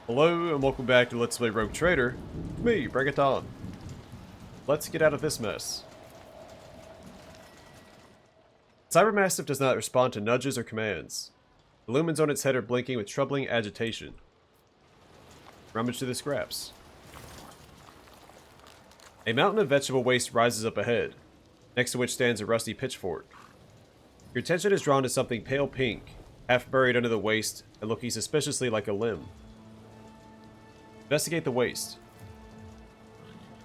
Hello and welcome back to Let's Play Rogue Trader. Me, Bring It On. Let's get out of this mess. Cybermassive does not respond to nudges or commands. The lumens on its head are blinking with troubling agitation. Rummage through the scraps. A mountain of vegetable waste rises up ahead, next to which stands a rusty pitchfork. Your attention is drawn to something pale pink, half buried under the waste and looking suspiciously like a limb. Investigate the waste.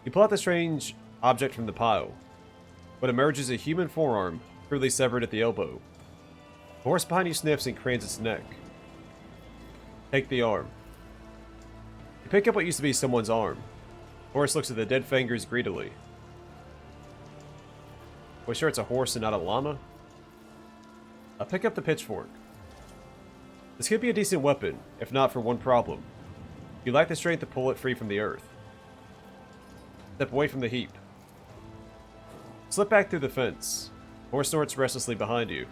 You pull out the strange object from the pile. What emerges is a human forearm, crudely severed at the elbow. The horse behind you sniffs and cranes its neck. Take the arm. You pick up what used to be someone's arm. The horse looks at the dead fingers greedily. Are we sure it's a horse and not a llama? Pick up the pitchfork. This could be a decent weapon, if not for one problem. You lack the strength to pull it free from the earth. Step away from the heap. Slip back through the fence. Horse snorts restlessly behind you.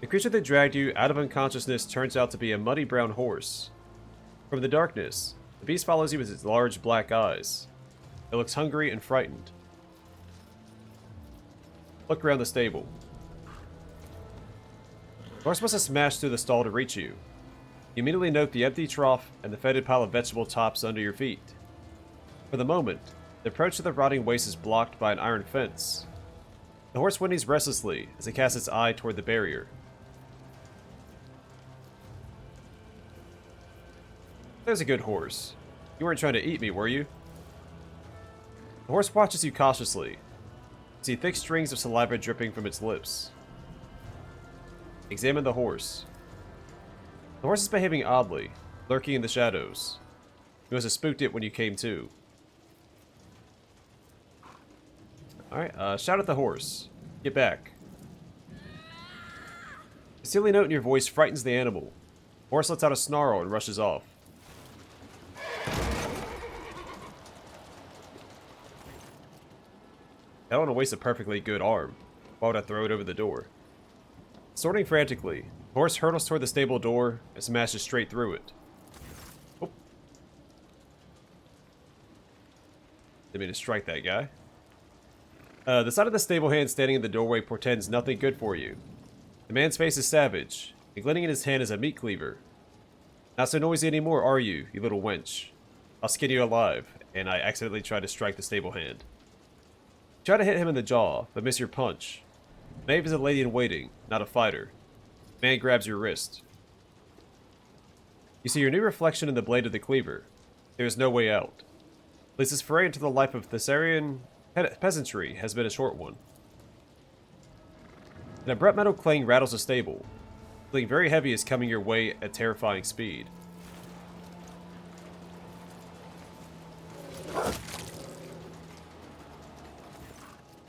The creature that dragged you out of unconsciousness turns out to be a muddy brown horse. From the darkness, the beast follows you with its large black eyes. It looks hungry and frightened. Look around the stable. The horse must have smashed through the stall to reach you. You immediately note the empty trough and the fetid pile of vegetable tops under your feet. For the moment, the approach to the rotting waste is blocked by an iron fence. The horse whinnies restlessly as it casts its eye toward the barrier. There's a good horse. You weren't trying to eat me, were you? The horse watches you cautiously. You see thick strings of saliva dripping from its lips. Examine the horse. The horse is behaving oddly, lurking in the shadows. You must have spooked it when you came to. Alright, shout at the horse. Get back. A silly note in your voice frightens the animal. The horse lets out a snarl and rushes off. I don't want to waste a perfectly good arm. Why would I throw it over the door? Sorting frantically, the horse hurtles toward the stable door and smashes straight through it. Oh. Didn't mean to strike that guy. The sight of the stable hand standing in the doorway portends nothing good for you. The man's face is savage, and glinting in his hand is a meat cleaver. Not so noisy anymore, are you, you little wench? I'll skin you alive, and I accidentally try to strike the stable hand. You try to hit him in the jaw, but miss your punch. Maeve is a lady in waiting, not a fighter. The man grabs your wrist. You see your new reflection in the blade of the cleaver. There is no way out. At least this foray into the life of Thessarian peasantry has been a short one. An abrupt metal clang rattles the stable. Something very heavy is coming your way at terrifying speed.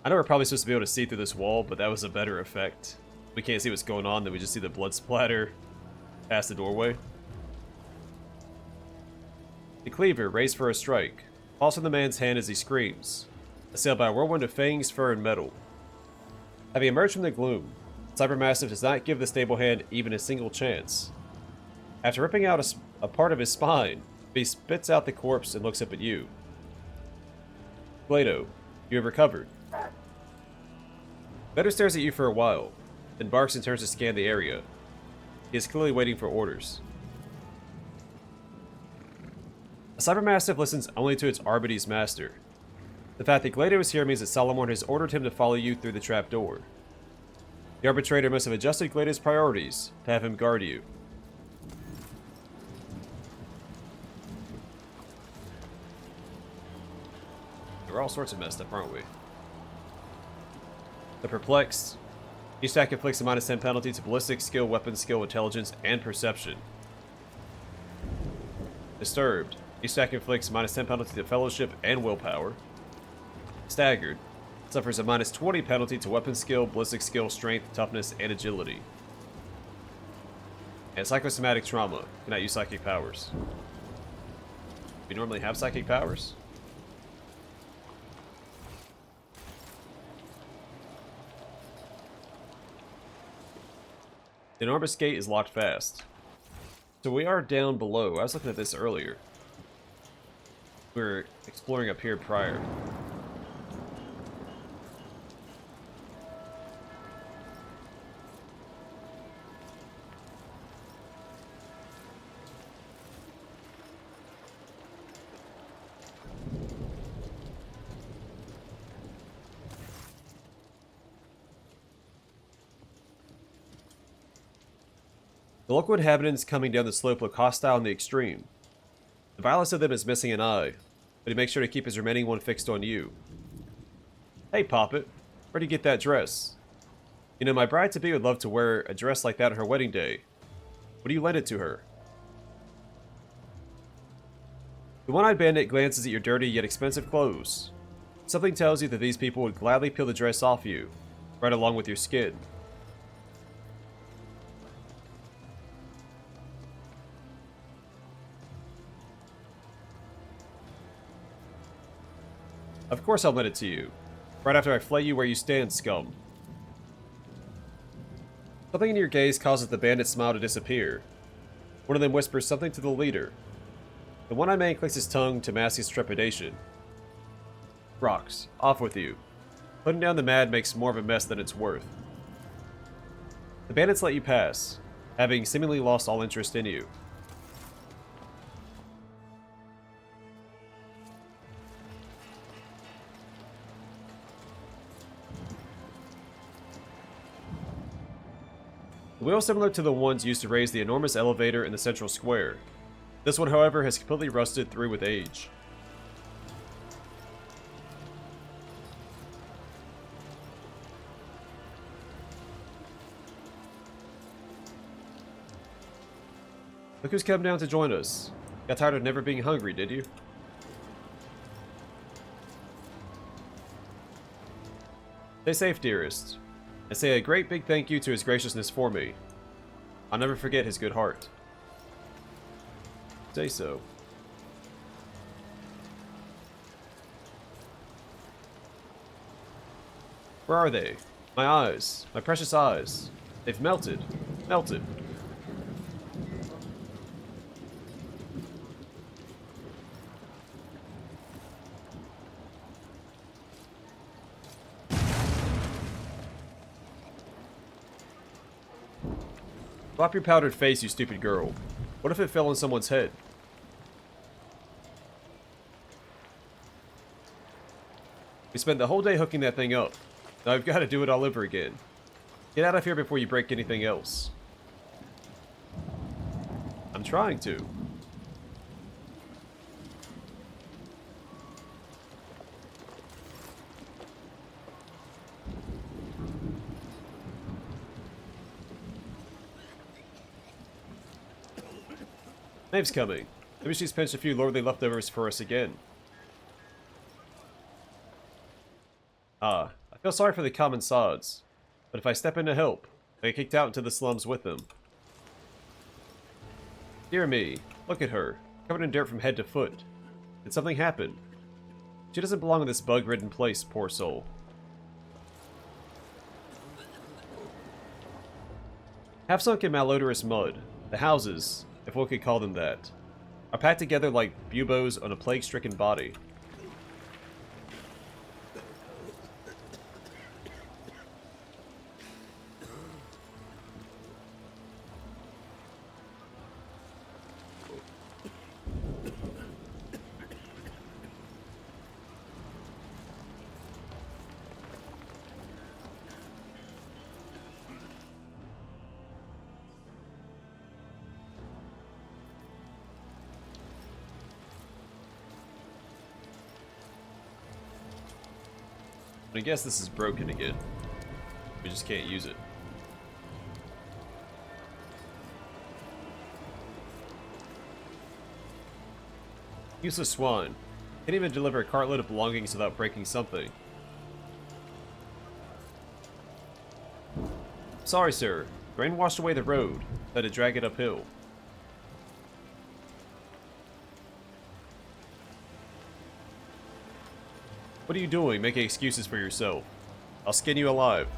I know we're probably supposed to be able to see through this wall, but that was a better effect. We can't see what's going on, then we just see the blood splatter past the doorway. The cleaver, raised for a strike, falls from the man's hand as he screams, assailed by a whirlwind of fangs, fur, and metal. Having emerged from the gloom, Cybermassive does not give the stable hand even a single chance. After ripping out a part of his spine, he spits out the corpse and looks up at you. Glado, you have recovered. Better stares at you for a while, then barks and turns to scan the area. He is clearly waiting for orders. A Cybermassive listens only to its Arbites master. The fact that Glado is here means that Solomon has ordered him to follow you through the trapdoor. The arbitrator must have adjusted Glado's priorities to have him guard you. We're all sorts of messed up, aren't we? The perplexed. Each attack inflicts a -10 penalty to ballistic skill, weapon skill, intelligence, and perception. Disturbed. Each attack inflicts a -10 penalty to fellowship and willpower. Staggered. Suffers a -20 penalty to weapon skill, ballistic skill, strength, toughness, and agility. And psychosomatic trauma. Cannot use psychic powers. Do you normally have psychic powers? The enormous gate is locked fast. So we are down below. I was looking at this earlier. We were exploring up here prior. The local inhabitants coming down the slope look hostile in the extreme. The vilest of them is missing an eye, but he makes sure to keep his remaining one fixed on you. Hey, Poppet, where'd you get that dress? You know, my bride-to-be would love to wear a dress like that on her wedding day. Would you lend it to her? The one-eyed bandit glances at your dirty yet expensive clothes. Something tells you that these people would gladly peel the dress off you, right along with your skin. Of course I'll lend it to you. Right after I flay you where you stand, scum. Something in your gaze causes the bandit's smile to disappear. One of them whispers something to the leader. The one-eyed man clicks his tongue to mask his trepidation. Rocks, off with you. Putting down the mad makes more of a mess than it's worth. The bandits let you pass, having seemingly lost all interest in you. The wheel is similar to the ones used to raise the enormous elevator in the central square. This one, however, has completely rusted through with age. Look who's come down to join us. Got tired of never being hungry, did you? Stay safe, dearest. And say a great big thank you to his graciousness for me. I'll never forget his good heart. Say so. Where are they? My eyes. My precious eyes. They've melted. Melted. Flop your powdered face, you stupid girl. What if it fell on someone's head? We spent the whole day hooking that thing up. Now I've got to do it all over again. Get out of here before you break anything else. I'm trying to. Maeve's coming. Maybe she's pinched a few lordly leftovers for us again. I feel sorry for the common sods, but if I step in to help, I get kicked out into the slums with them. Dear me, look at her, covered in dirt from head to foot. Did something happen? She doesn't belong in this bug-ridden place, poor soul. Half-sunk in malodorous mud, the houses, if one could call them that, are packed together like buboes on a plague-stricken body. I guess this is broken again. We just can't use it. Useless swine. Can't even deliver a cartload of belongings without breaking something. Sorry, sir. The rain washed away the road. Had to drag it uphill. What are you doing, making excuses for yourself? I'll skin you alive.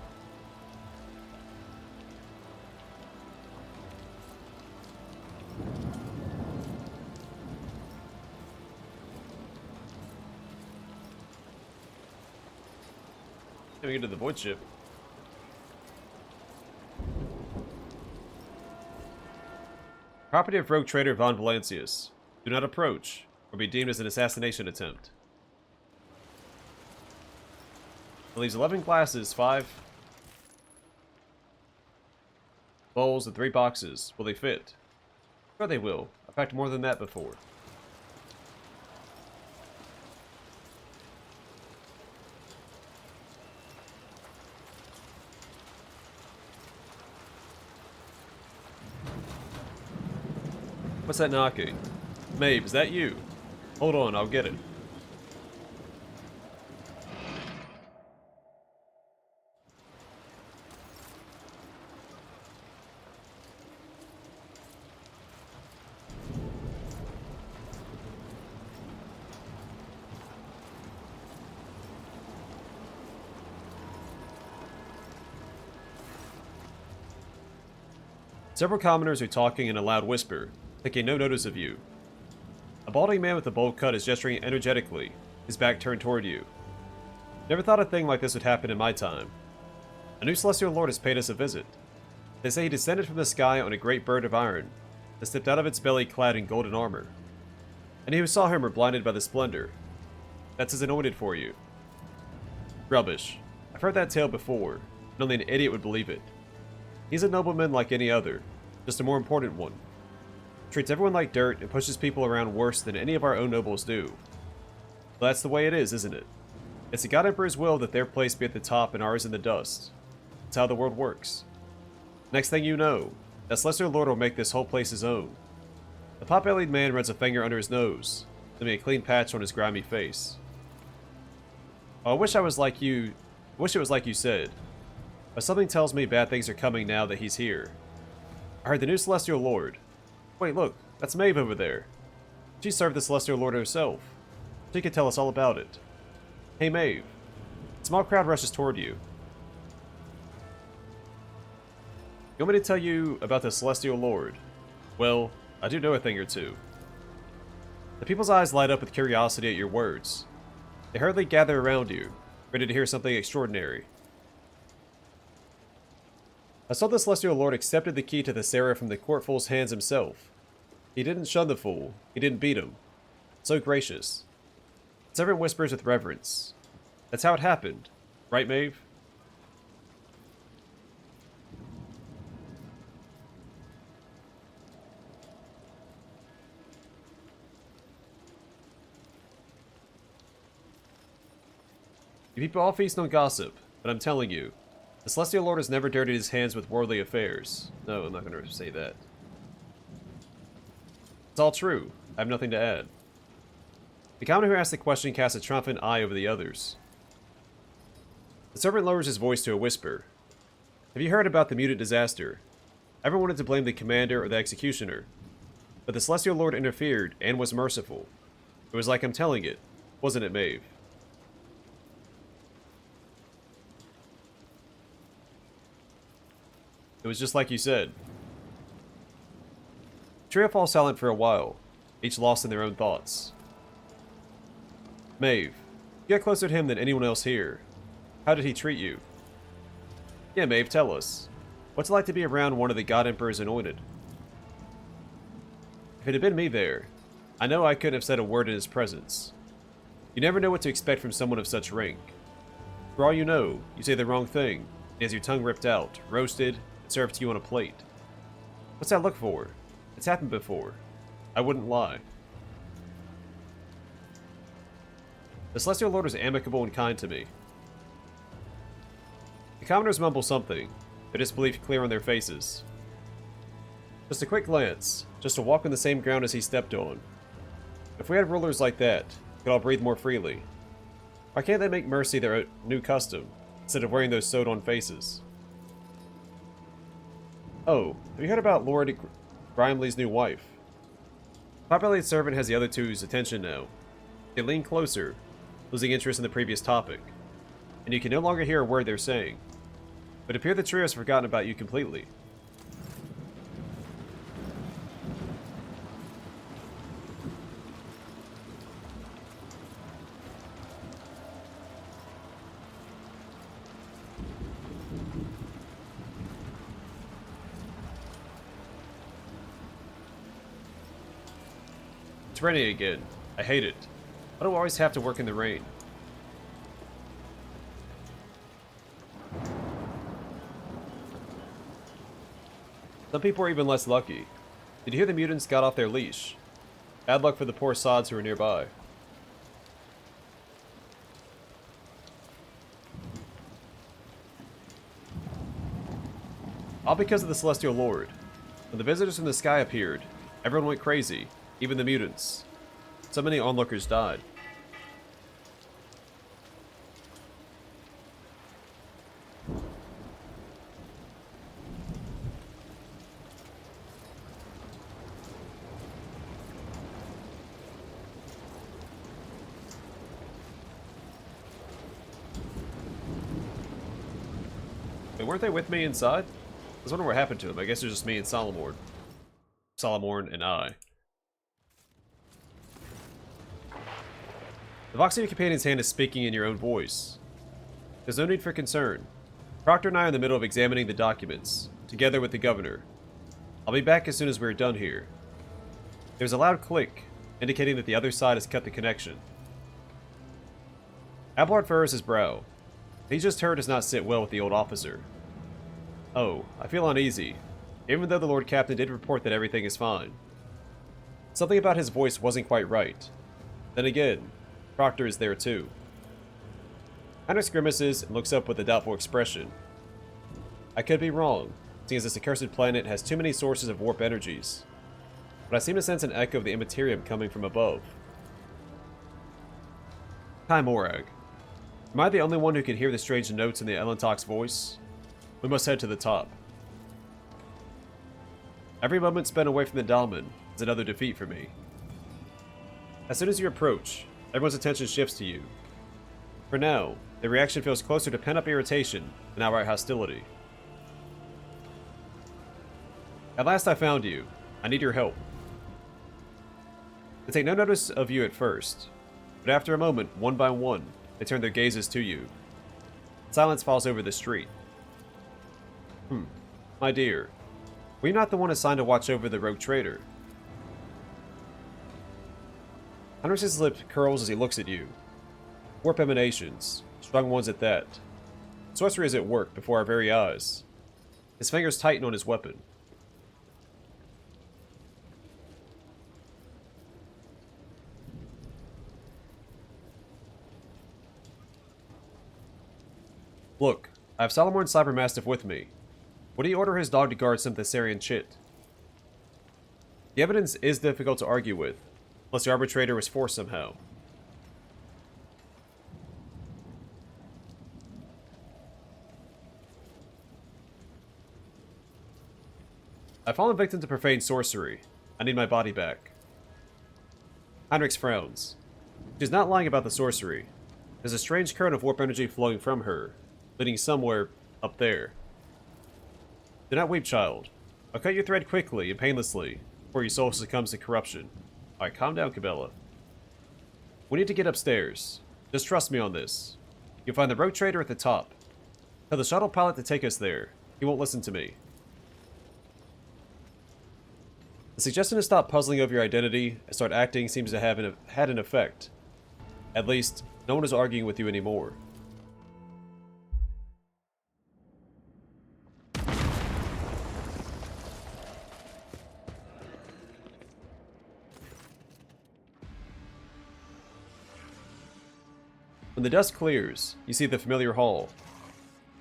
Let me get to the void ship. Property of rogue trader Von Valancius. Do not approach, or be deemed as an assassination attempt. It leaves 11 glasses, 5 bowls, and 3 boxes. Will they fit? Sure they will. I've packed more than that before. What's that knocking? Maeve, is that you? Hold on, I'll get it. Several commoners are talking in a loud whisper, taking no notice of you. A balding man with a bowl cut is gesturing energetically, his back turned toward you. Never thought a thing like this would happen in my time. A new celestial lord has paid us a visit. They say he descended from the sky on a great bird of iron, that stepped out of its belly clad in golden armor. Any who saw him were blinded by the splendor. That's his anointed for you. Rubbish. I've heard that tale before, and only an idiot would believe it. He's a nobleman like any other, just a more important one. Treats everyone like dirt and pushes people around worse than any of our own nobles do. Well, that's the way it is, isn't it? It's the God Emperor's will that their place be at the top and ours in the dust. That's how the world works. Next thing you know, that Celestial Lord will make this whole place his own. The pot-bellied man runs a finger under his nose, leaving a clean patch on his grimy face. Oh, I wish it was like you said. But something tells me bad things are coming now that he's here. I heard the new Celestial Lord. Wait, look, that's Maeve over there. She served the Celestial Lord herself. She could tell us all about it. Hey Maeve. A small crowd rushes toward you. You want me to tell you about the Celestial Lord? Well, I do know a thing or two. The people's eyes light up with curiosity at your words. They hurriedly gather around you, ready to hear something extraordinary. I saw the Celestial Lord accepted the key to the Seraph from the courtful's hands himself. He didn't shun the fool. He didn't beat him. So gracious. The servant whispers with reverence. That's how it happened. Right, Maeve? You people all feast on gossip, but I'm telling you, the Celestial Lord has never dirtied his hands with worldly affairs. No, I'm not going to say that. It's all true. I have nothing to add. The commoner who asked the question casts a triumphant eye over the others. The servant lowers his voice to a whisper. Have you heard about the mutant disaster? Everyone wanted to blame the commander or the executioner, but the Celestial Lord interfered and was merciful. It was like I'm telling it, wasn't it, Maeve? It was just like you said. The trio fall silent for a while, each lost in their own thoughts. Maeve, you got closer to him than anyone else here. How did he treat you? Yeah, Maeve, tell us. What's it like to be around one of the God Emperor's anointed? If it had been me there, I know I couldn't have said a word in his presence. You never know what to expect from someone of such rank. For all you know, you say the wrong thing, and he has your tongue ripped out, roasted, served to you on a plate. What's that look for? It's happened before. I wouldn't lie. The Celestial Lord was amicable and kind to me. The commoners mumble something, their disbelief clear on their faces. Just a quick glance, just to walk on the same ground as he stepped on. If we had rulers like that, we could all breathe more freely. Why can't they make mercy their new custom, instead of wearing those sewed-on faces? Oh, have you heard about Lord Grimley's new wife? The pot-bellied servant has the other two's attention now. They lean closer, losing interest in the previous topic, and you can no longer hear a word they're saying. But it appears the trio has forgotten about you completely. It's raining again. I hate it. Why do I always have to work in the rain? Some people are even less lucky. Did you hear the mutants got off their leash? Bad luck for the poor sods who are nearby. All because of the Celestial Lord. When the visitors from the sky appeared, everyone went crazy, even the mutants. So many onlookers died. Wait, weren't they with me inside? I was wondering what happened to them. I guess it was just me and Solomorn. Solomorn and I. The vox in your companion's hand is speaking in your own voice. There's no need for concern. Proctor and I are in the middle of examining the documents, together with the governor. I'll be back as soon as we're done here. There's a loud click, indicating that the other side has cut the connection. Abelard furrows his brow. What he just heard does not sit well with the old officer. Oh, I feel uneasy, even though the Lord Captain did report that everything is fine. Something about his voice wasn't quite right. Then again, Proctor is there too. Heinrich grimaces and looks up with a doubtful expression. I could be wrong, seeing as this accursed planet has too many sources of warp energies. But I seem to sense an echo of the Immaterium coming from above. Kai Morag. Am I the only one who can hear the strange notes in the Elentok's voice? We must head to the top. Every moment spent away from the Dahlman is another defeat for me. As soon as you approach, everyone's attention shifts to you. For now, the reaction feels closer to pent-up irritation than outright hostility. At last I found you. I need your help. They take no notice of you at first, but after a moment, one by one, they turn their gazes to you. Silence falls over the street. My dear, were you not the one assigned to watch over the rogue trader? Heinrich's lip curls as he looks at you. Warp emanations, strong ones at that. Sorcery is at work before our very eyes. His fingers tighten on his weapon. Look, I have Solomorn's Cybermastiff with me. Would he order his dog to guard some Thessarian chit? The evidence is difficult to argue with, unless the arbitrator was forced somehow. I've fallen victim to profane sorcery. I need my body back. Heinrich frowns. She's not lying about the sorcery. There's a strange current of warp energy flowing from her, leading somewhere up there. Do not weep, child. I'll cut your thread quickly and painlessly before your soul succumbs to corruption. Alright, calm down, Cabela. We need to get upstairs. Just trust me on this. You'll find the rogue trader at the top. Tell the shuttle pilot to take us there. He won't listen to me. The suggestion to stop puzzling over your identity and start acting seems to have had an effect. At least, no one is arguing with you anymore. When the dust clears, you see the familiar hall.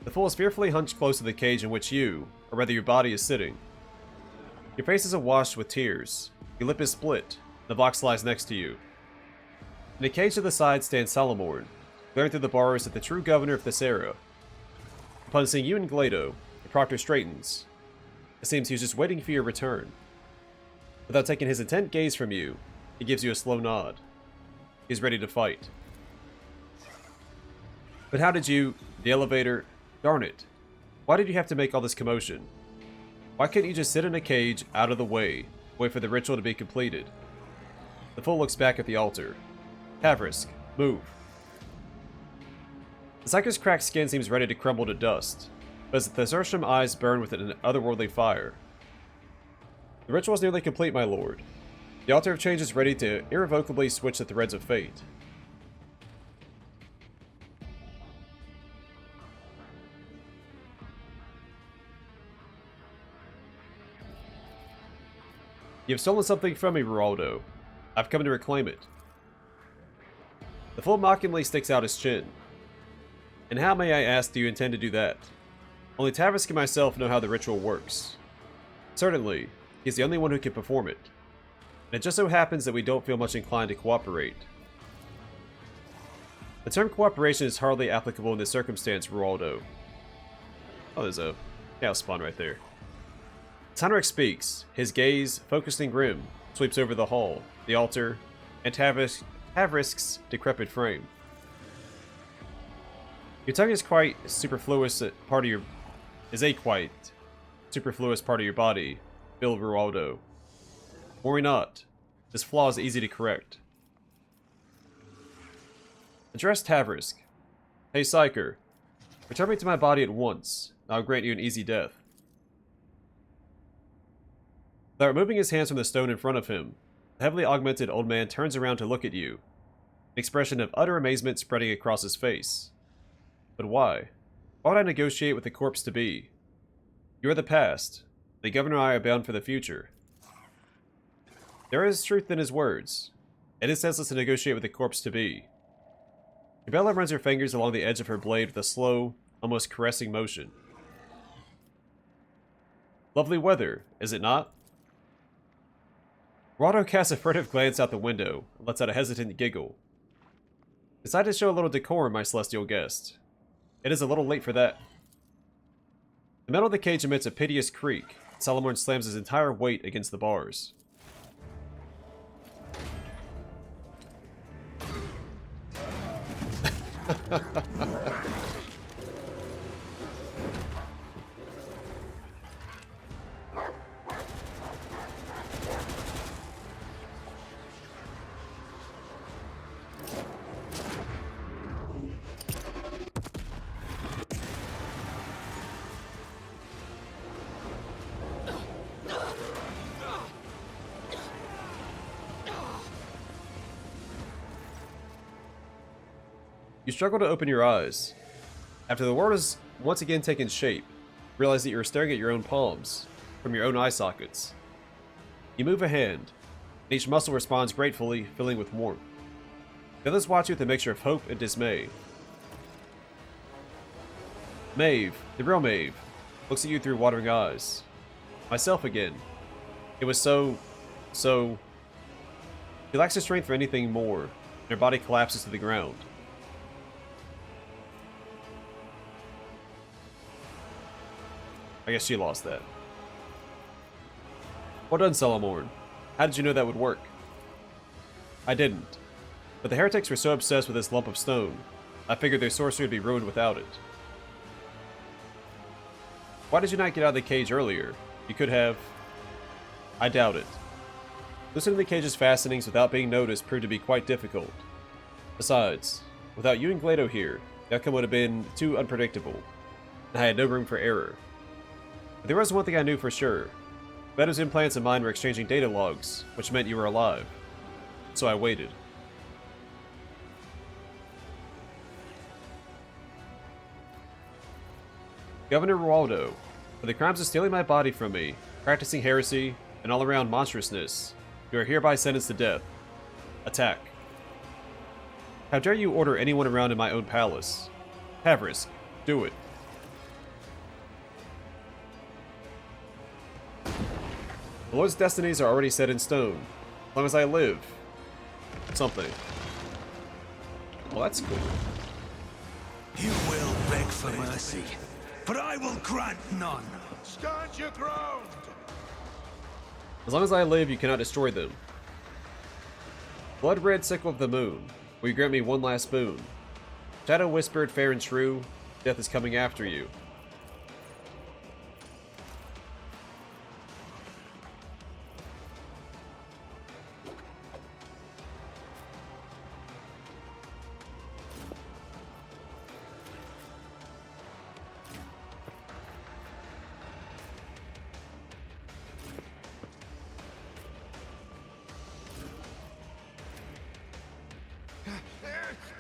The fool is fearfully hunched close to the cage in which you, or rather your body, is sitting. Your face is awash with tears. Your lip is split. The box lies next to you. In a cage to the side stands Solomorn, glaring through the bars at the true governor of Thessera. Upon seeing you and Glado, the proctor straightens. It seems he was just waiting for your return. Without taking his intent gaze from you, he gives you a slow nod. He's ready to fight. But how did you... the elevator... darn it. Why did you have to make all this commotion? Why couldn't you just sit in a cage, out of the way, wait for the ritual to be completed? The fool looks back at the altar. Tavrisk, move. The psyker's cracked skin seems ready to crumble to dust, but his Thessertium eyes burn with an otherworldly fire. The ritual is nearly complete, my lord. The Altar of Change is ready to irrevocably switch the threads of fate. You have stolen something from me, Ruoldo. I've come to reclaim it. The fool mockingly sticks out his chin. And how, may I ask, do you intend to do that? Only Tavrisk and myself know how the ritual works. Certainly, he's the only one who can perform it. And it just so happens that we don't feel much inclined to cooperate. The term cooperation is hardly applicable in this circumstance, Ruoldo. Oh, there's a chaos spawn right there. Heinrich speaks. His gaze, focused and grim, sweeps over the hall, the altar, and Tavrisk's decrepit frame. Your tongue is quite superfluous part of your body, Bill Ruoldo. Worry not. This flaw is easy to correct. Address Tavrisk. Hey, Psyker. Return me to my body at once. I'll grant you an easy death. Without removing his hands from the stone in front of him, the heavily augmented old man turns around to look at you, an expression of utter amazement spreading across his face. But why? Why would I negotiate with the corpse-to-be? You are the past. The governor and I are bound for the future. There is truth in his words. It is senseless to negotiate with the corpse-to-be. Isabella runs her fingers along the edge of her blade with a slow, almost caressing motion. Lovely weather, is it not? Ruoldo casts a furtive glance out the window and lets out a hesitant giggle. Decide to show a little decorum, my celestial guest. It is a little late for that. The metal of the cage emits a piteous creak. Salamorn slams his entire weight against the bars. You struggle to open your eyes. After the world has once again taken shape, realize that you are staring at your own palms, from your own eye sockets. You move a hand, and each muscle responds gratefully, filling with warmth. The others watch you with a mixture of hope and dismay. Maeve, the real Maeve, looks at you through watering eyes. Myself again. It was so... She lacks the strength for anything more, and her body collapses to the ground. I guess she lost that. Well done, Salamorn. How did you know that would work? I didn't. But the heretics were so obsessed with this lump of stone, I figured their sorcery would be ruined without it. Why did you not get out of the cage earlier? You could have... I doubt it. Loosening the cage's fastenings without being noticed proved to be quite difficult. Besides, without you and Glado here, the outcome would have been too unpredictable, and I had no room for error. But there was one thing I knew for sure. Glato's implants and mine were exchanging data logs, which meant you were alive. So I waited. Governor Ruoldo, for the crimes of stealing my body from me, practicing heresy, and all-around monstrousness, you are hereby sentenced to death. Attack. How dare you order anyone around in my own palace? Tavrisk, do it. The Lord's destinies are already set in stone, as long as I live. Something. Well, that's cool. You will beg for mercy, but I will grant none. Stand your ground! As long as I live, you cannot destroy them. Blood-red sickle of the moon, will you grant me one last boon? Shadow whispered fair and true, death is coming after you.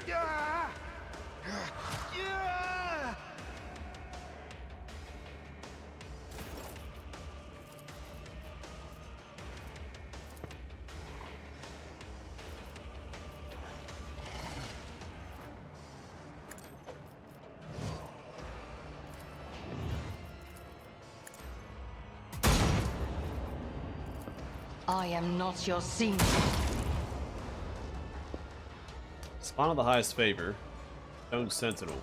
Yeah! Yeah! I am not your senior. Spawn of the highest favor. Stone Sentinel.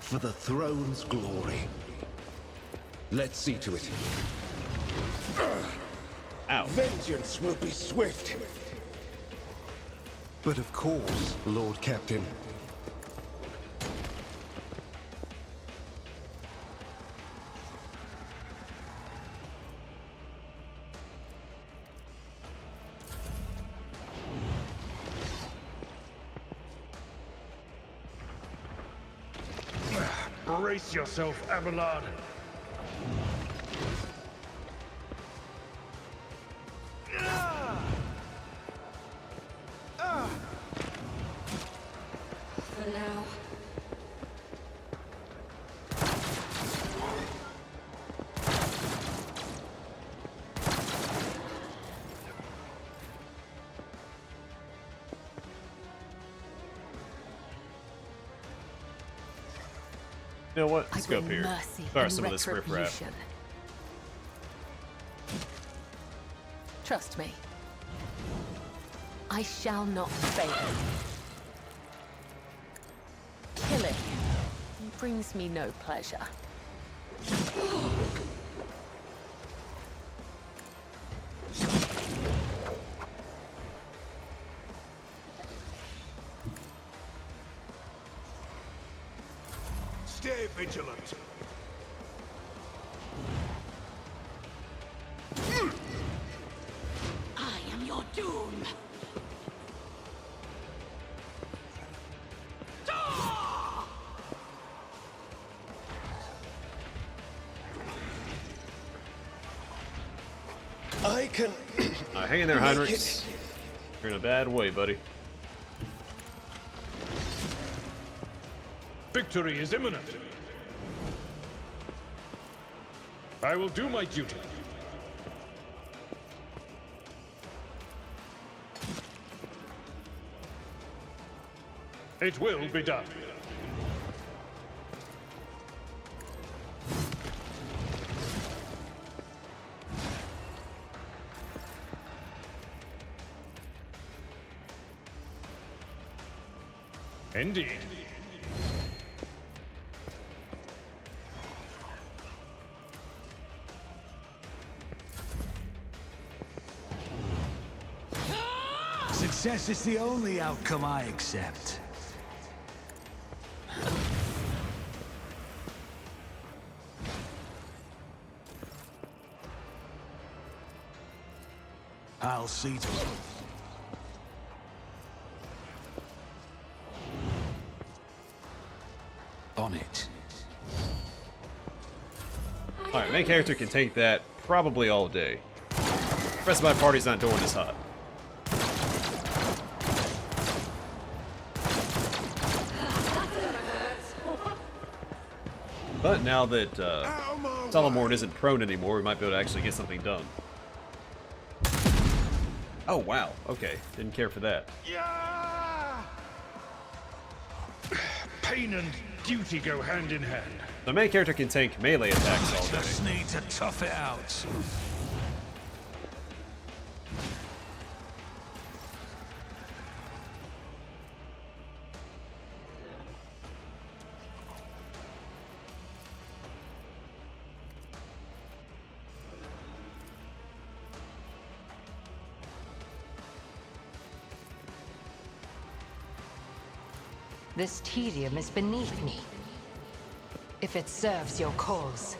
For the throne's glory. Let's see to it. Ow. Vengeance will be swift. But of course, Lord Captain. Brace yourself, Abelard. For now. You know what? Let's I go bring up here. mercy Fire and some of this riffraff. retribution. Trust me. I shall not fail. Killing brings me no pleasure. Stay vigilant. I am your doom. I can... Hang in there, Heinrichs. You're in a bad way, buddy. Victory is imminent. I will do my duty. It will be done. Indeed. Success is the only outcome I accept. I'll see to it. On it. Alright, main character can take that probably all day. The rest of my party's not doing this hot. But now that Solomorn isn't prone anymore, we might be able to actually get something done. Oh wow, okay, didn't care for that. Yeah! Pain and duty go hand in hand. The main character can tank melee attacks all day. Just need to tough it out. This tedium is beneath me. If it serves your cause.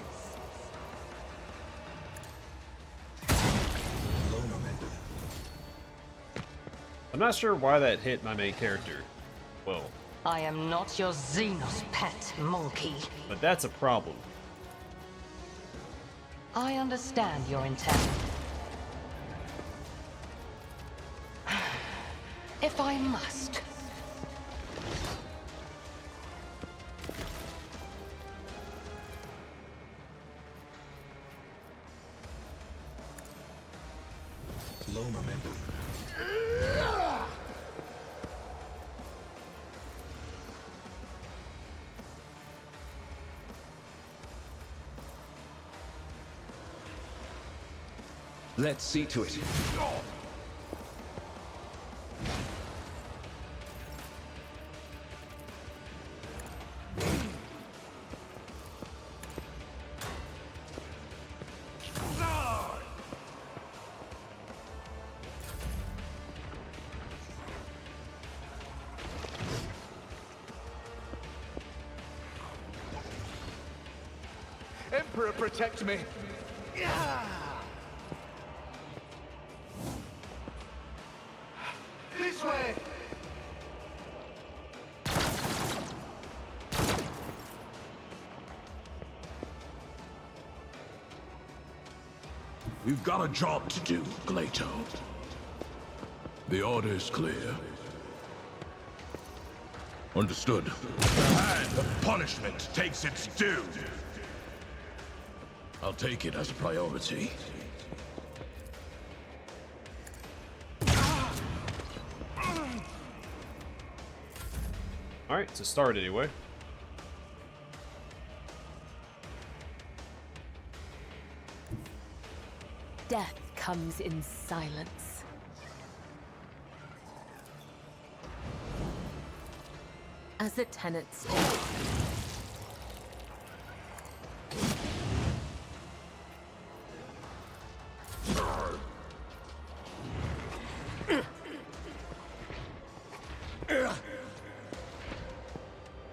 I'm not sure why that hit my main character. Well, I am not your Xenos pet, monkey. but that's a problem. I understand your intent. If I must. Low momentum. Let's see to it. Emperor, protect me! This way! We've got a job to do, Glato. The order's clear. Understood. The hand of punishment takes its due. I'll take it as a priority. Alright, it's a start anyway. Death comes in silence. As the tenants all.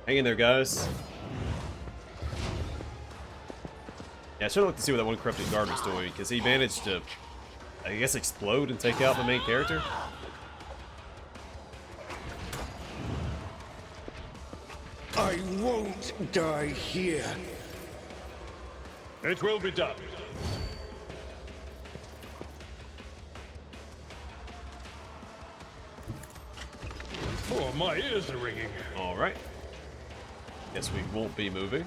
Hang in there, guys. Yeah, I should have looked to see what that one corrupted guard was doing, because he managed to, I guess, explode and take out the main character. I won't die here. It will be done. Oh, my ears are ringing. Alright. Guess we won't be moving.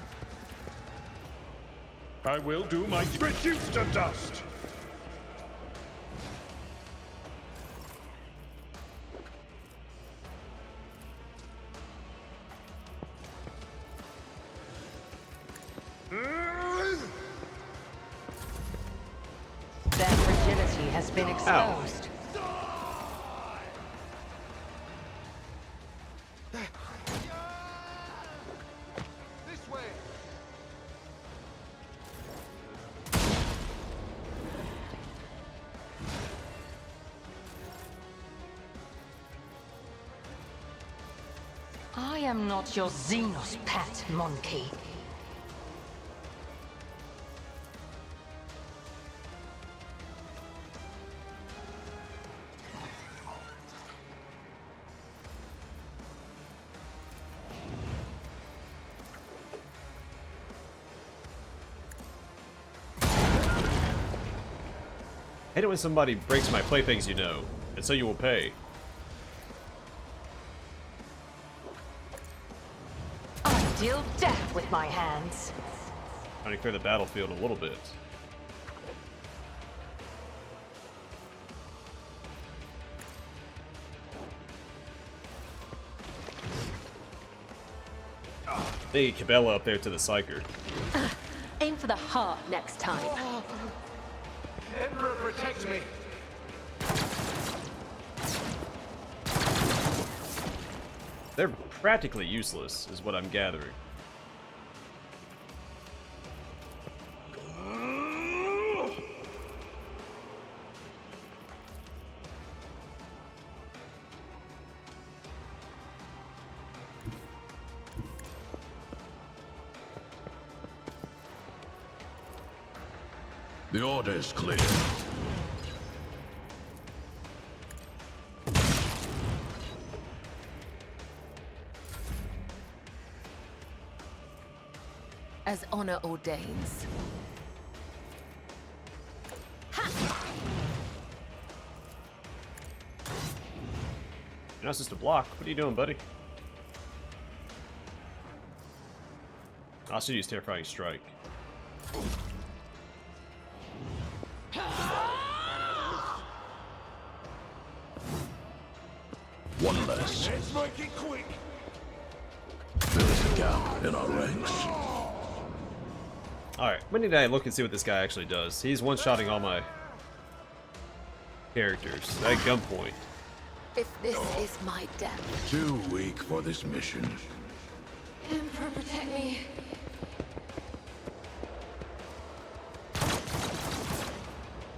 I will do my reduce to dust. Their fragility has been exposed. This way! I am not your Xenos pet, monkey. I hate it when somebody breaks my playthings, you know, and so you will pay. I deal death with my hands. Trying to clear the battlefield a little bit. They need Cabela up there to the Psyker. Aim for the heart next time. Emperor, protect me! They're practically useless, is what I'm gathering. The order's clear. as honor ordains. You're not supposed to block. What are you doing, buddy? I should use Terrifying Strike. One less. Let's make it quick. There's a gap in our ranks. Alright, we need to look and see what this guy actually does. He's one-shotting all my characters at gunpoint. If this is my death, Too weak for this mission. Emperor, protect me.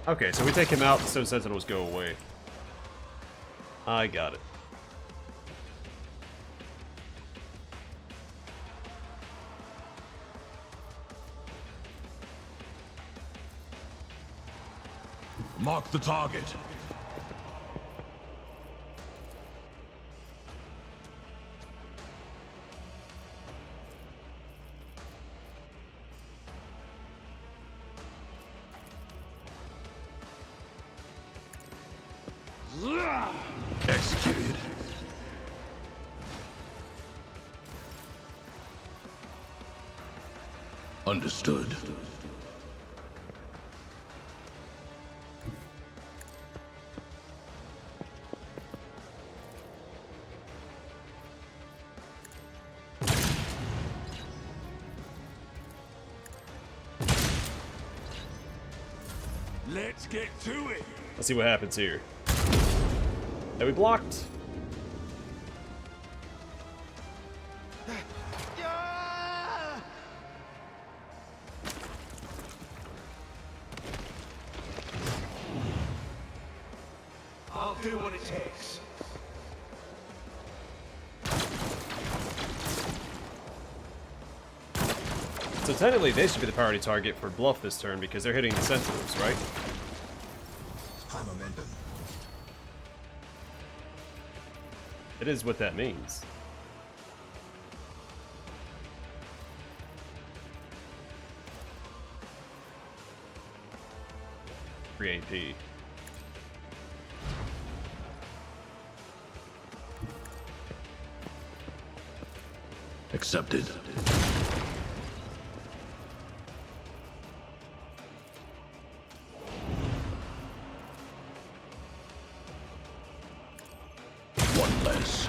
Okay, so we take him out, the Stone Sentinels go away. I got it. Mark the target. Executed. Understood. Let's get to it. Let's see what happens here. That we blocked. Yeah! I'll do what it takes. So technically they should be the priority target for bluff this turn because they're hitting the Sentinels, right? High momentum. It is what that means. Free AP. Accepted. One less.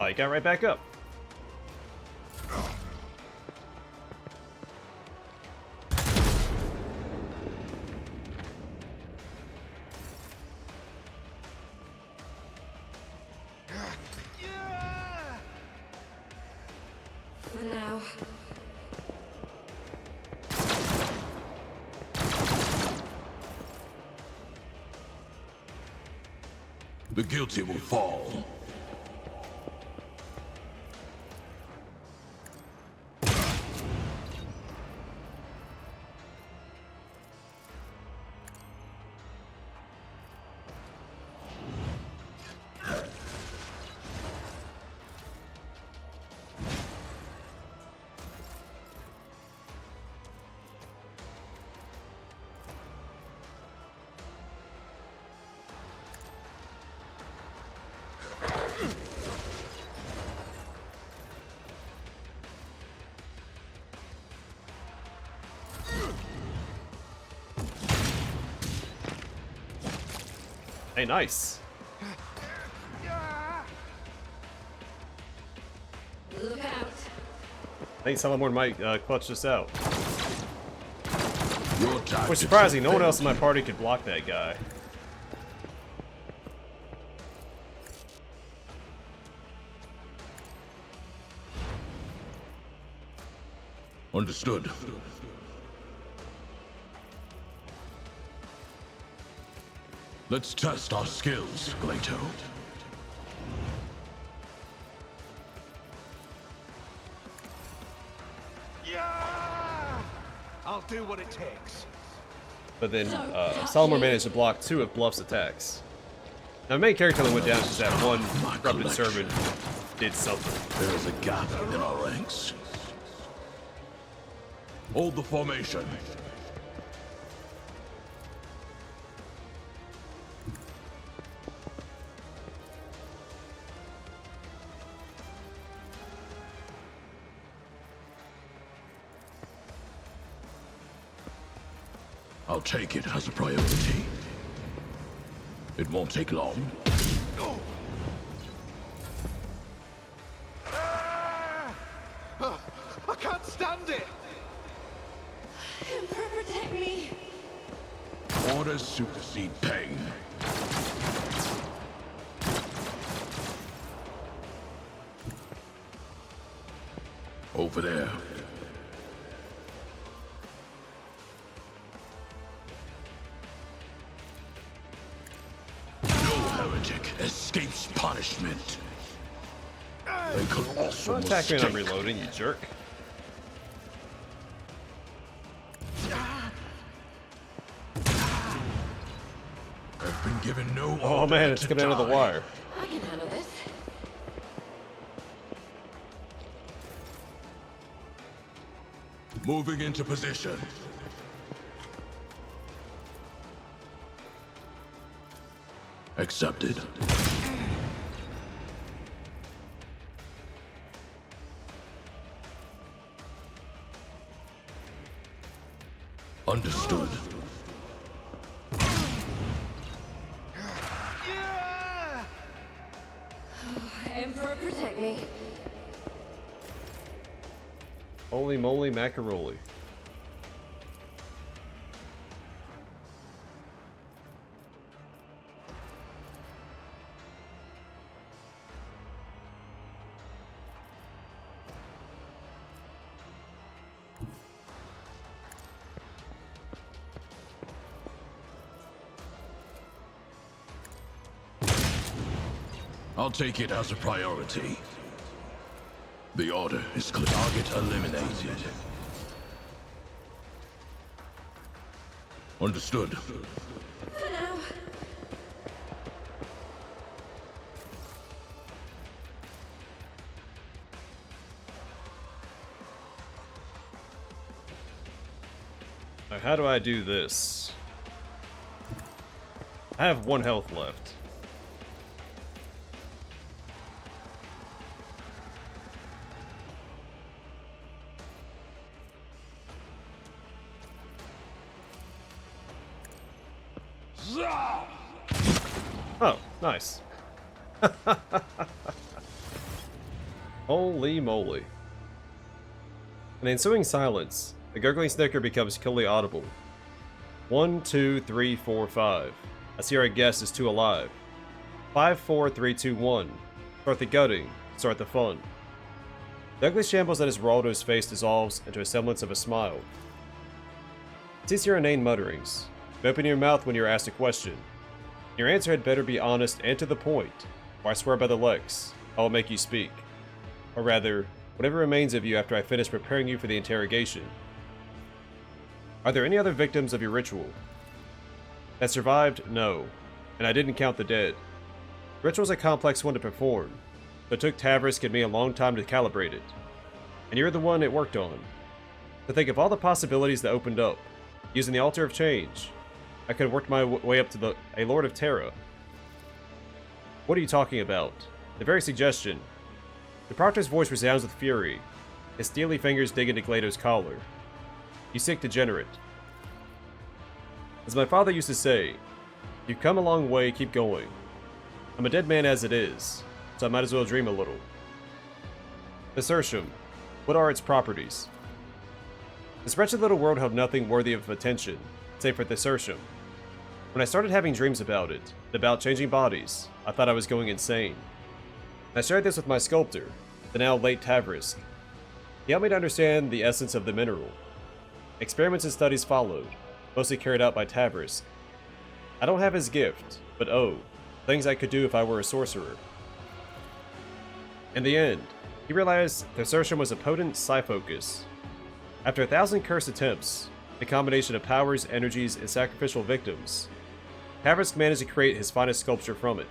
Oh, you got right back up. For now. The guilty will fall. Hey, nice. Look out. I think someone might clutch this out. Your Which tactics is surprising, no have one else in my failed. party could block that guy. Understood. Let's test our skills, Glato. Yeah! I'll do what it takes. But then Solomon managed to block 2 of Bluff's attacks. Now, the main character only went down because that one corrupted servant did something. There is a gap in our ranks. Hold the formation. I'll take it as a priority. It won't take long. I can't stand it! Emperor, protect me! Orders supersede pain. Over there. Escapes punishment. They could also Don't attack me when I'm mistake. reloading, you jerk. I've been given no Oh order man, it's to coming out of the die. wire. I can handle this. Moving into position. Accepted. Understood. Emperor, protect me. Holy moly macaroni. I'll take it as a priority. The order is clear. Target eliminated. Understood. For now. Now, how do I do this? I have 1 health left. Oh, nice. Holy moly. In the ensuing silence, the gurgling snicker becomes clearly audible. 1, 2, 3, 4, 5. I see our guest is 2 alive. 5, 4, 3, 2, 1. Start the gutting. Start the fun. The ugly shambles that is Ruoldo's face dissolves into a semblance of a smile. Cease your inane mutterings. Open your mouth when you are asked a question. Your answer had better be honest and to the point, or I swear by the Lex, I will make you speak. Or rather, whatever remains of you after I finish preparing you for the interrogation. Are there any other victims of your ritual? That survived? No. And I didn't count the dead. The ritual is a complex one to perform, so it took Tavrisk and me a long time to calibrate it. And you're the one it worked on. To think of all the possibilities that opened up, using the Altar of Change, I could have worked my way up to a Lord of Terra. What are you talking about? The very suggestion. The Proctor's voice resounds with fury. His steely fingers dig into Glado's collar. You sick degenerate. As my father used to say, you've come a long way, keep going. I'm a dead man as it is, so I might as well dream a little. Desertium. What are its properties? This wretched little world held nothing worthy of attention, save for Desertium. When I started having dreams about it, and about changing bodies, I thought I was going insane. I shared this with my sculptor, the now late Tavrisk. He helped me to understand the essence of the mineral. Experiments and studies followed, mostly carried out by Tavrisk. I don't have his gift, but oh, things I could do if I were a sorcerer. In the end, he realized Desertium was a potent psi-focus. After 1,000 cursed attempts, the combination of powers, energies, and sacrificial victims, Havrisk managed to create his finest sculpture from it,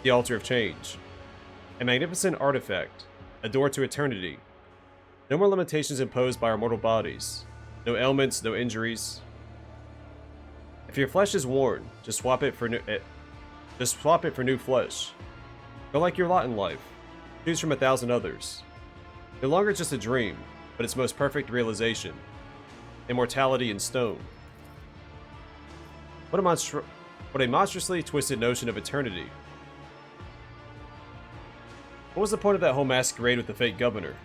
the Altar of Change. A magnificent artifact, a door to eternity. No more limitations imposed by our mortal bodies. No ailments, no injuries. If your flesh is worn, just swap it for new flesh. Go like your lot in life. Choose from 1,000 others. No longer just a dream, but its most perfect realization. Immortality in stone. What a monstrously twisted notion of eternity. What was the point of that whole masquerade with the fake governor?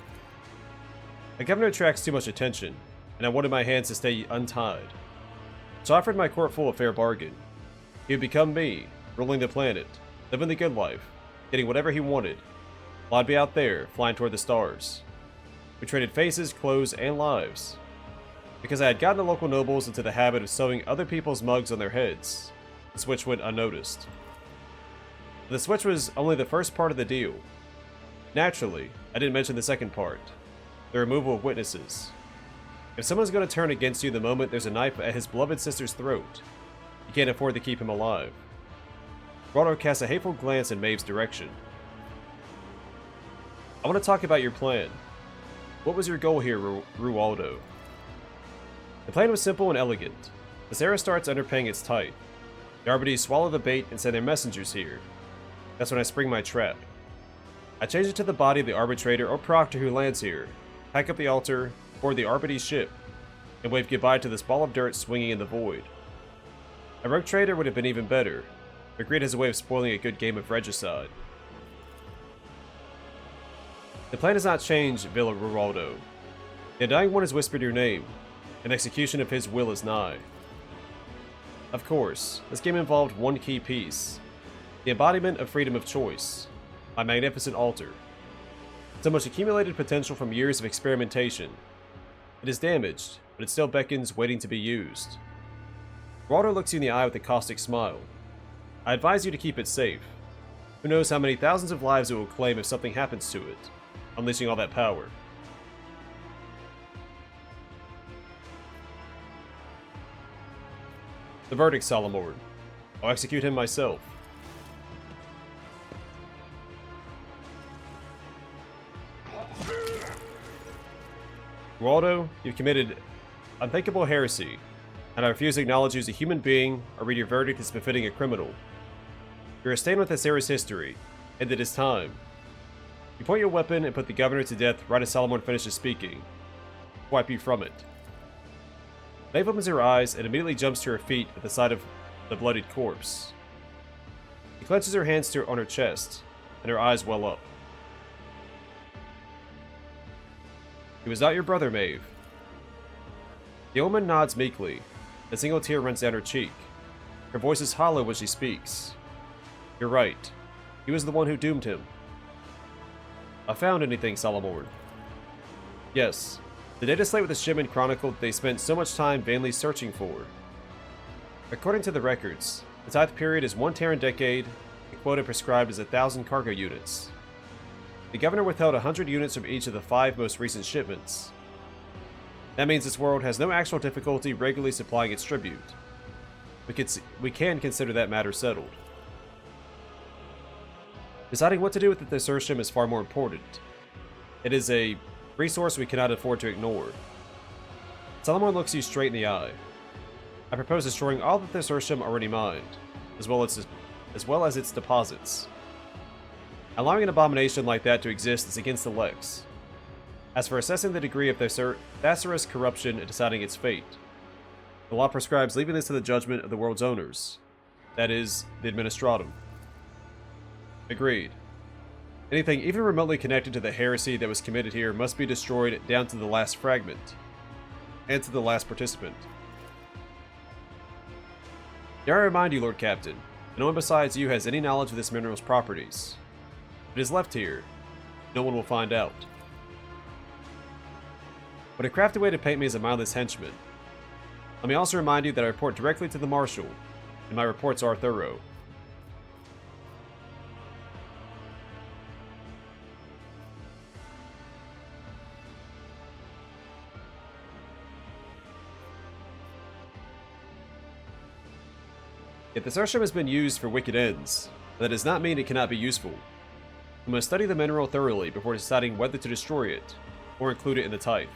A governor attracts too much attention, and I wanted my hands to stay untied. So I offered my court full a fair bargain. He would become me, ruling the planet, living the good life, getting whatever he wanted, while I'd be out there, flying toward the stars. We traded faces, clothes, and lives. Because I had gotten the local nobles into the habit of sewing other people's mugs on their heads, the switch went unnoticed. The switch was only the first part of the deal. Naturally, I didn't mention the second part, the removal of witnesses. If someone's going to turn against you the moment there's a knife at his beloved sister's throat, you can't afford to keep him alive. Ruoldo casts a hateful glance in Maeve's direction. I want to talk about your plan. What was your goal here, Ruoldo? The plan was simple and elegant. The Sarah starts underpaying its tithe. The Arbites swallow the bait and send their messengers here. That's when I spring my trap. I change it to the body of the arbitrator or proctor who lands here, pack up the altar, board the Arbites ship, and wave goodbye to this ball of dirt swinging in the void. A rogue trader would have been even better, but greed has a way of spoiling a good game of regicide. The plan has not changed, Villa Ruoldo. The Undying One has whispered your name, and execution of his will is nigh. Of course, this game involved one key piece, the embodiment of freedom of choice, my magnificent altar. So much accumulated potential from years of experimentation. It is damaged, but it still beckons, waiting to be used. Ruoldo looks you in the eye with a caustic smile. I advise you to keep it safe. Who knows how many thousands of lives it will claim if something happens to it, unleashing all that power. The verdict, Solomon. I'll execute him myself. Ruoldo, you've committed unthinkable heresy, and I refuse to acknowledge you as a human being or read your verdict as befitting a criminal. You're a stain with Asera's history, and it is time. You point your weapon and put the governor to death right as Solomon finishes speaking. Wipe you from it. Maeve opens her eyes and immediately jumps to her feet at the sight of the bloodied corpse. She clenches her hands on her chest, and her eyes well up. He was not your brother, Maeve. The woman nods meekly. A single tear runs down her cheek. Her voice is hollow when she speaks. You're right. He was the one who doomed him. I found anything, Solomon? Yes. The data slate with the shipment chronicled they spent so much time vainly searching for. According to the records, the tithe period is 1 Terran decade, the quota prescribed is 1,000 cargo units. The governor withheld 100 units from each of the 5 most recent shipments. That means this world has no actual difficulty regularly supplying its tribute. We can consider that matter settled. Deciding what to do with the Thesaurus is far more important. It is a resource we cannot afford to ignore. Solomon looks you straight in the eye. I propose destroying all the Thesaurus already mined, as well as its deposits. Allowing an abomination like that to exist is against the Lex. As for assessing the degree of Thesaurus corruption and deciding its fate, the law prescribes leaving this to the judgment of the world's owners, that is, the Administratum. Agreed. Anything even remotely connected to the heresy that was committed here must be destroyed down to the last fragment, and to the last participant. Dare I remind you, Lord Captain, that no one besides you has any knowledge of this mineral's properties. If it is left here, no one will find out. But a crafty way to paint me as a mindless henchman. Let me also remind you that I report directly to the Marshal, and my reports are thorough. Yet this airship has been used for wicked ends, but that does not mean it cannot be useful. We must study the mineral thoroughly before deciding whether to destroy it, or include it in the type.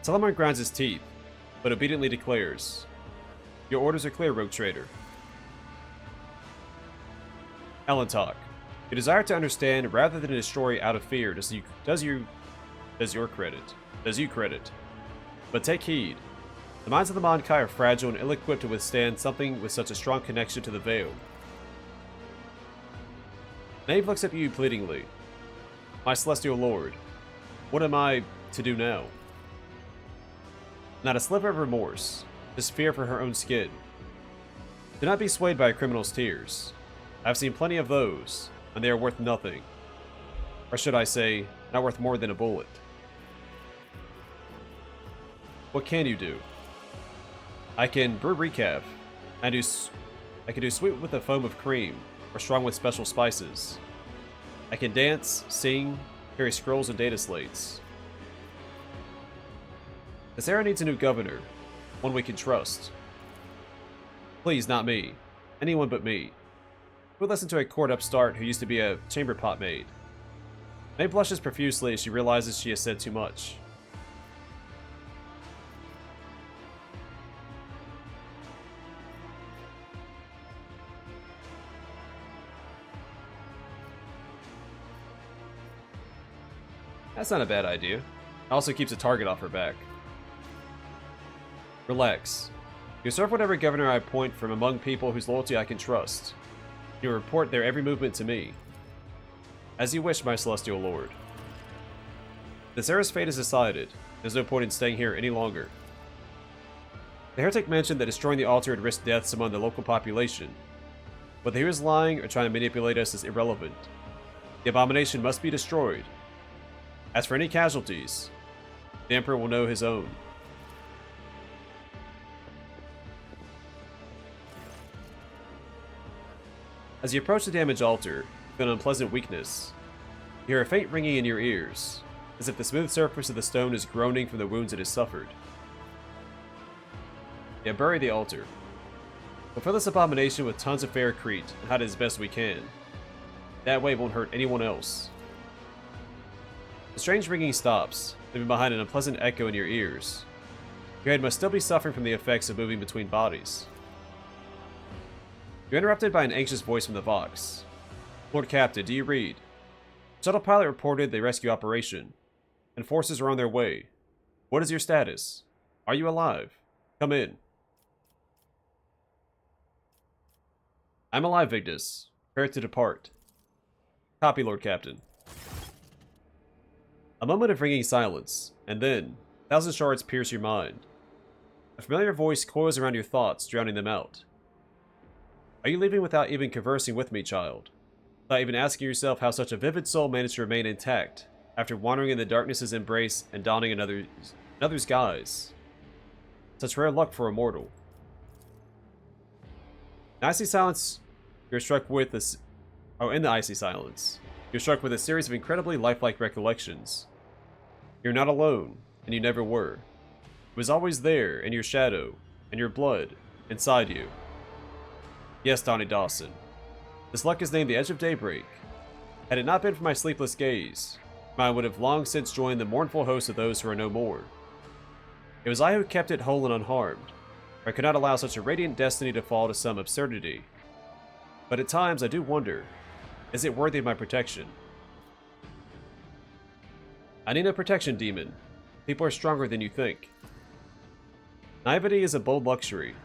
Salamar grinds his teeth, but obediently declares, "Your orders are clear, Rogue Trader." Alantok, you desire to understand rather than destroy out of fear does you credit. But take heed. The minds of the Mon Kai are fragile and ill-equipped to withstand something with such a strong connection to the Veil. Knave looks at you pleadingly. My celestial lord, what am I to do now? Not a sliver of remorse, just fear for her own skin. Do not be swayed by a criminal's tears. I've seen plenty of those, and they are worth nothing. Or should I say, not worth more than a bullet. What can you do? I can brew recaf. I can do sweet with a foam of cream, or strong with special spices. I can dance, sing, carry scrolls and data slates. This era needs a new governor, one we can trust. Please, not me. Anyone but me. Who would listen to a court upstart who used to be a chamber pot maid? May blushes profusely as she realizes she has said too much. That's not a bad idea. It also keeps a target off her back. Relax. You serve whatever governor I appoint from among people whose loyalty I can trust. You report their every movement to me. As you wish, my celestial lord. This era's fate is decided. There's no point in staying here any longer. The heretic mentioned that destroying the altar would risk deaths among the local population. Whether he was lying or trying to manipulate us is irrelevant. The abomination must be destroyed. As for any casualties, the Emperor will know his own. As you approach the damaged altar, you feel an unpleasant weakness. You hear a faint ringing in your ears, as if the smooth surface of the stone is groaning from the wounds it has suffered. Yeah, bury the altar. We'll fill this abomination with tons of ferrocrete and hide it as best we can. That way it won't hurt anyone else. The strange ringing stops, leaving behind an unpleasant echo in your ears. Your head must still be suffering from the effects of moving between bodies. You're interrupted by an anxious voice from the Vox. Lord Captain, do you read? Shuttle pilot reported the rescue operation, and forces are on their way. What is your status? Are you alive? Come in. I'm alive, Vigdis. Prepare to depart. Copy, Lord Captain. A moment of ringing silence, and then, 1,000 shards pierce your mind. A familiar voice coils around your thoughts, drowning them out. Are you leaving without even conversing with me, child? Without even asking yourself how such a vivid soul managed to remain intact, after wandering in the darkness's embrace and donning another's guise? Such rare luck for a mortal. In the icy silence, you're struck with a series of incredibly lifelike recollections. You're not alone, and you never were. It was always there, in your shadow, and your blood, inside you. Yes, Donnie Dawson. This luck is named the Edge of Daybreak. Had it not been for my sleepless gaze, mine would have long since joined the mournful host of those who are no more. It was I who kept it whole and unharmed, for I could not allow such a radiant destiny to fall to some absurdity. But at times I do wonder, is it worthy of my protection? I need no protection, demon. People are stronger than you think. Naivety is a bold luxury.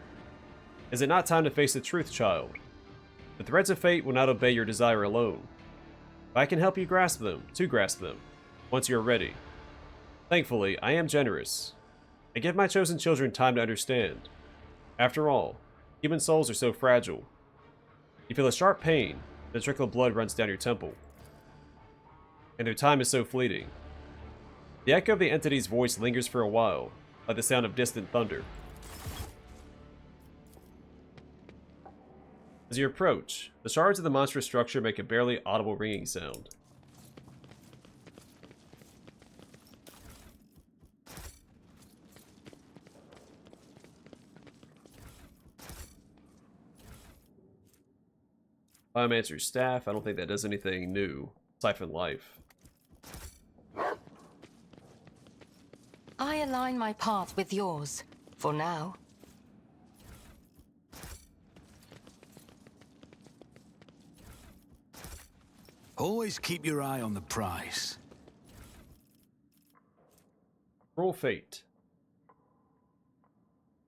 Is it not time to face the truth, child? The threads of fate will not obey your desire alone. But I can help you grasp them, once you are ready. Thankfully, I am generous. I give my chosen children time to understand. After all, human souls are so fragile. You feel a sharp pain, and a trickle of blood runs down your temple. And their time is so fleeting. The echo of the entity's voice lingers for a while, like the sound of distant thunder. As you approach, the shards of the monstrous structure make a barely audible ringing sound. Biomancer's Staff. I don't think that does anything new. Siphon Life. I align my path with yours, for now. Always keep your eye on the prize. Cruel Fate.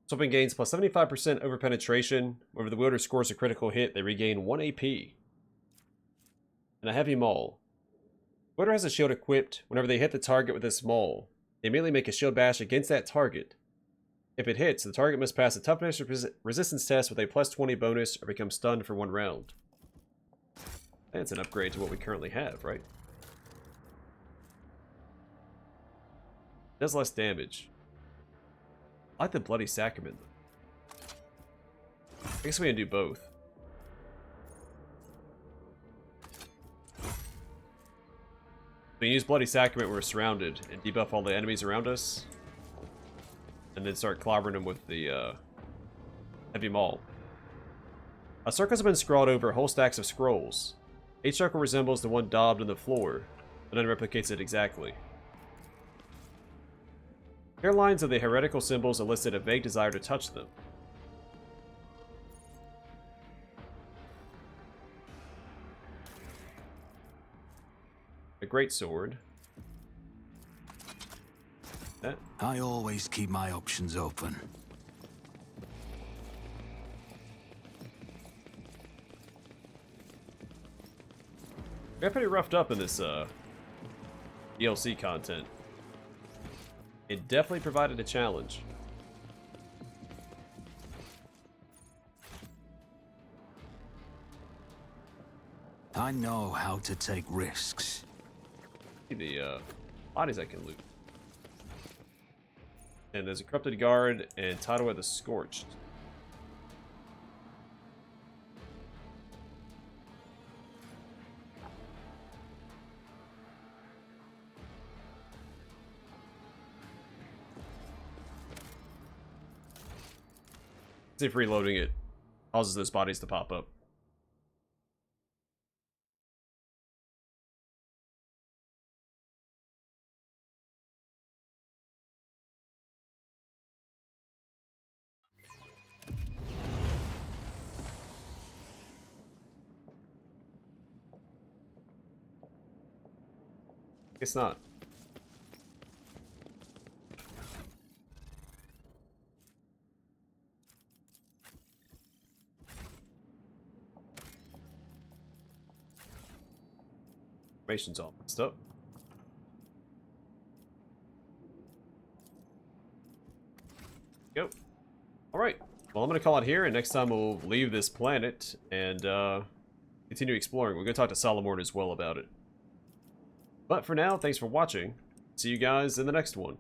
This weapon gains plus 75% over penetration. Whenever the wielder scores a critical hit, they regain 1 AP. And a Heavy Maul. The wielder has a shield equipped. Whenever they hit the target with this maul, they immediately make a shield bash against that target. If it hits, the target must pass a toughness resistance test with a plus 20 bonus or become stunned for 1 round. That's an upgrade to what we currently have, right? Does less damage. I like the Bloody Sacrament. I guess we can do both. We can use Bloody Sacrament when we're surrounded and debuff all the enemies around us. And then start clobbering them with the Heavy Maul. Circles have been scrawled over whole stacks of scrolls. Each circle resembles the one daubed on the floor, but none replicates it exactly. Hairlines of the heretical symbols elicit a vague desire to touch them. A great sword. That. I always keep my options open. We got pretty roughed up in this DLC content. It definitely provided a challenge. I know how to take risks. The bodies I can loot. And there's a Corrupted Guard and Tidal of the Scorched. See if reloading it causes those bodies to pop up. Guess not. Information's all messed up. Go. Alright. Well, I'm going to call it here, and next time we'll leave this planet and continue exploring. We're going to talk to Solomon as well about it. But for now, thanks for watching. See you guys in the next one.